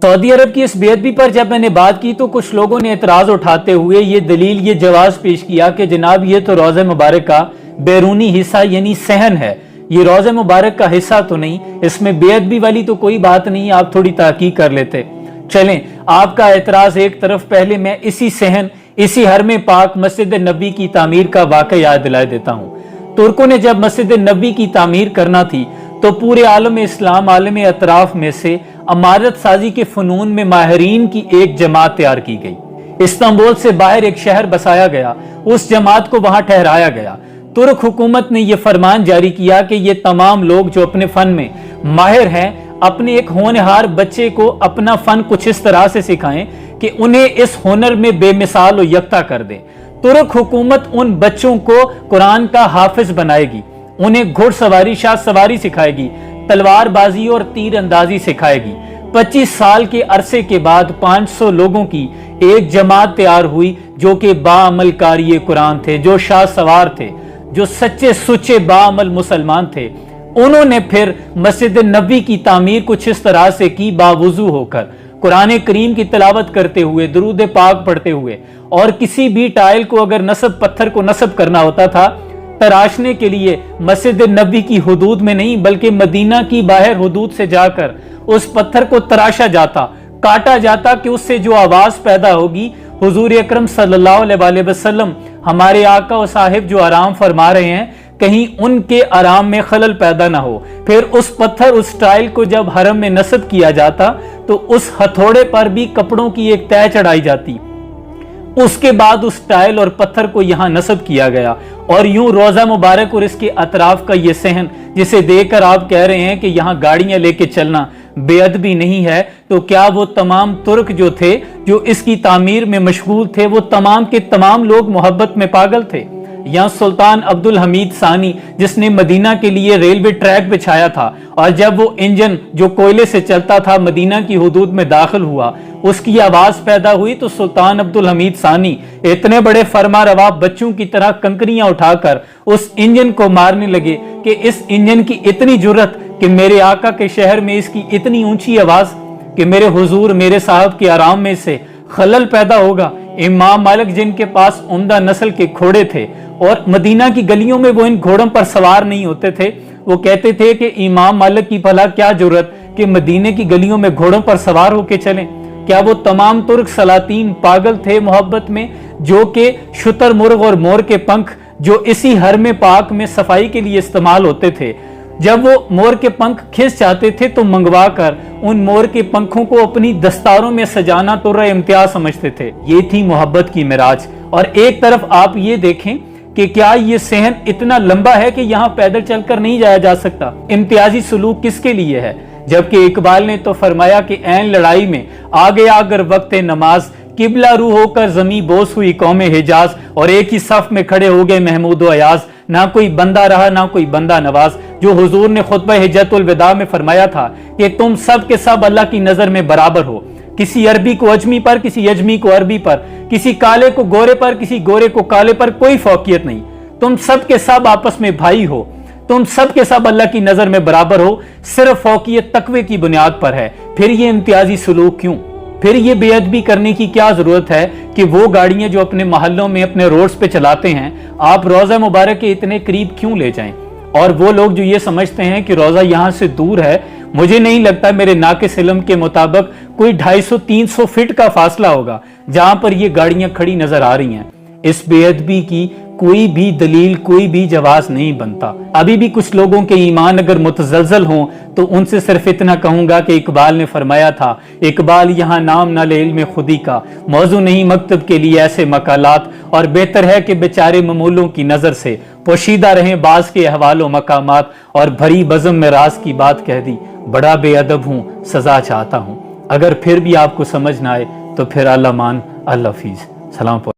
Saudi अरब की इस बेअदबी पर जब मैंने बात की तो कुछ लोगों ने एतराज उठाते हुए ये दलील, ये जवाब पेश किया कि जनाब ये तो रोज़े मुबारक का बैरूनी हिस्सा यानी सहन है, ये रोज़े मुबारक का हिस्सा तो नहीं, इसमें बेअदबी वाली तो कोई बात नहीं, आप थोड़ी तहकीक कर लेते। चलें, आपका एतराज एक तरफ, पहले मैं इसी सहन, इसी हरम पाक मस्जिद नबी की तामीर का वाक़या याद दिला देता हूँ। तुर्कों ने जब मस्जिद नबी की तामीर करना थी तो पूरे आलम इस्लाम, आलम अतराफ में से इमारत साजी के फनून में माहिरीन की एक जमात तैयार की गई। इस्तांबुल से बाहर एक शहर बसाया गया, उस जमात को वहां ठहराया गया। तुर्क हुकूमत ने यह फरमान जारी किया कि ये तमाम लोग जो अपने फन में माहिर हैं, अपने एक होनहार बच्चे को अपना फन कुछ इस तरह से सिखाएं कि उन्हें इस हुनर में बेमिसाल और यकता कर दें। तुर्क हुकूमत उन बच्चों को कुरान का हाफिज बनाएगी, उन्हें घुड़सवारी, शाह सवारी सिखाएगी, तलवारबाजी और तीर अंदाजी सिखाएगी। 25 साल के अरसे के बाद 500 लोगों की एक जमात तैयार हुई जो कि बाअमल कारी कुरान थे, जो शाह सवार थे, जो सच्चे सुच्चे बाअमल मुसलमान थे। उन्होंने फिर मस्जिद नबी की तामीर कुछ इस तरह से की, बावुजू होकर, कुरान करीम की तिलावत करते हुए, दुरूद पाक पढ़ते हुए, और किसी भी टाइल को अगर नस्ब, पत्थर को नस्ब करना होता था तराशने के लिए मस्जिद नबी की हुदूद में नहीं बल्कि मदीना की बाहर हुदूद से जाकर उस पत्थर को तराशा जाता, काटा जाता कि उससे जो आवाज पैदा होगी, हुजूर अकरम सल्लल्लाहु अलैहि वसल्लम हमारे आका और साहिब जो आराम फरमा रहे हैं, कहीं उनके आराम में खलल पैदा ना हो। फिर उस पत्थर, उस टाइल को जब हरम में नस्ब किया जाता तो उस हथौड़े पर भी कपड़ों की एक तह चढ़ाई जाती। उसके बाद उस टाइल और पत्थर को यहां नस्ब किया गया और यूं रोजा मुबारक और इसके अतराफ का ये सहन, जिसे देखकर आप कह रहे हैं कि यहां गाड़ियां लेके चलना बेअदबी नहीं है, तो क्या वो तमाम तुर्क जो थे, जो इसकी तामीर में मशगूल थे, वो तमाम के तमाम लोग मोहब्बत में पागल थे? या सुल्तान अब्दुल हमीद सानी, जिसने मदीना के लिए रेलवे ट्रैक बिछाया था, और जब वो इंजन जो कोयले से चलता था मदीना की हुदूद में दाखिल हुआ, उसकी आवाज पैदा हुई, तो सुल्तान अब्दुल हमीद सानी इतने बड़े फरमा रवा बच्चों की तरह कंकरियां उठाकर उस इंजन को मारने लगे कि इस इंजन की इतनी जुर्रत कि मेरे आका के शहर में इसकी इतनी ऊंची आवाज कि मेरे हुजूर, मेरे साहब के आराम में से खलल पैदा होगा। इमाम मालिक, जिनके पास उम्दा नस्ल के घोड़े थे और मदीना की गलियों में वो इन घोड़ों पर सवार नहीं होते थे, वो कहते थे कि इमाम मालिक की भला क्या जरूरत कि मदीने की गलियों में घोड़ों पर सवार होके चलें। क्या वो तमाम तुर्क सलातीन पागल थे मोहब्बत में, जो कि शुतर मुर्ग और मोर के पंख जो इसी हरम पाक में सफाई के लिए इस्तेमाल होते थे, जब वो मोर के पंख खिंच जाते थे तो मंगवा कर उन मोर के पंखों को अपनी दस्तारों में सजाना तो इम्तियाज समझते थे। ये थी मोहब्बत की मिराज। और एक तरफ आप ये देखें कि क्या ये सहन इतना लंबा है कि यहाँ पैदल चलकर नहीं जाया जा सकता। इम्तियाजी सलूक किसके लिए है? जबकि इकबाल ने तो फरमाया कि ऐन लड़ाई में आ गया अगर वक्त नमाज, किबला रू होकर जमी बोस हुई कौमे हिजाज, और एक ही सफ में खड़े हो गए महमूद व अयाज, ना कोई बंदा रहा ना कोई बंदा नवाज। जो हुजूर ने खुतबा हिज्जतुल विदा में फरमाया था कि तुम सब के सब अल्लाह की नजर में बराबर हो, किसी अरबी को अजमी पर, किसी अजमी को अरबी पर, किसी काले को गोरे पर, किसी गोरे को काले पर कोई फौकियत नहीं, तुम सब के सब आपस में भाई हो, तुम सब के सब अल्लाह की नजर में बराबर हो, सिर्फ फौकियत तकवे की बुनियाद पर है। फिर ये इम्तियाजी सलूक क्यों? फिर ये बेअदबी करने की क्या जरूरत है कि वो गाड़ियां जो अपने मोहल्लों में, अपने रोड्स पे चलाते हैं, आप रोजा मुबारक के इतने करीब क्यों ले जाएं? और वो लोग जो ये समझते हैं कि रोजा यहां से दूर है, मुझे नहीं लगता, मेरे नाक़िस इल्म के मुताबिक कोई 250-300 फीट का फासला होगा जहां पर ये गाड़ियां खड़ी नजर आ रही हैं। इस बेअदबी की कोई भी दलील, कोई भी जवाब नहीं बनता। अभी भी कुछ लोगों के ईमान अगर मुतजलजल हों तो उनसे सिर्फ इतना कहूंगा कि इकबाल ने फरमाया था, इकबाल यहाँ नाम न ले इल्म खुदी का, मौजू नहीं मकतब के लिए ऐसे मकालात, और बेहतर है कि बेचारे ममूलों की नजर से पोशीदा रहें बाज के अहवालों मकामात, और भरी बज़म में राज की बात कह दी, बड़ा बेअदब हूँ सजा चाहता हूँ। अगर फिर भी आपको समझ ना आए तो फिर अल्लाह मान, अल्लाह हाफिज, सलाम।